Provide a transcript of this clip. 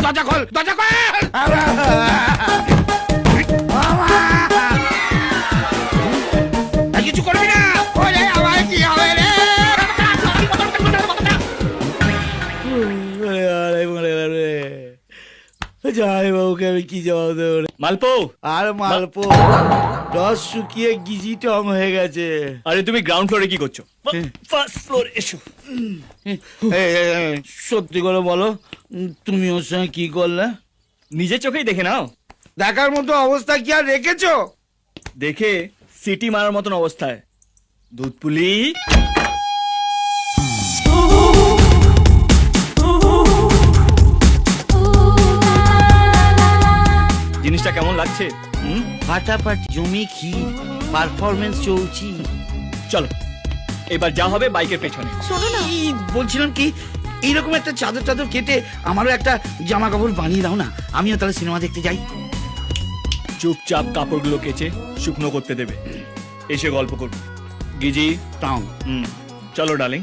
দরজা খোল, দরজা খোল। কিছু করবি না। ওরে আমার কি হবে রে? যাই বাবুকে আমি কি জবাব দেবো? মালপো, আর মালপো রস শুকিয়ে গিজি টং হয়ে গেছে। আরে তুমি গ্রাউন্ড ফ্লোরে কি করছো? ফার্স্ট ফ্লোর এসো। সত্যি করে বলো, তুমি ওর সঙ্গে কি করলে? নিজের চোখেই দেখে নাও। দেখার মতো অবস্থা কি আর রেখেছো? দেখে সিটি মারার মতন অবস্থায়। দুধ পুলি। জিনিসটা কেমন লাগছে? ফাটাফাটি জমি খি পারফরমেন্স চলছি। চলো এবার যা হবে বাইকের পেছনে। শোনো না, বলছিলাম কি, এইরকম একটা চাদর চাদর কেটে আমারও একটা জামা কাপড় বানিয়ে দাও না, আমিও তাহলে সিনেমা দেখতে যাই। চুপচাপ কাপড়গুলো কেচে শুকনো করতে দেবে, এসে গল্প করবো। গিজি তাও চলো ডার্লিং।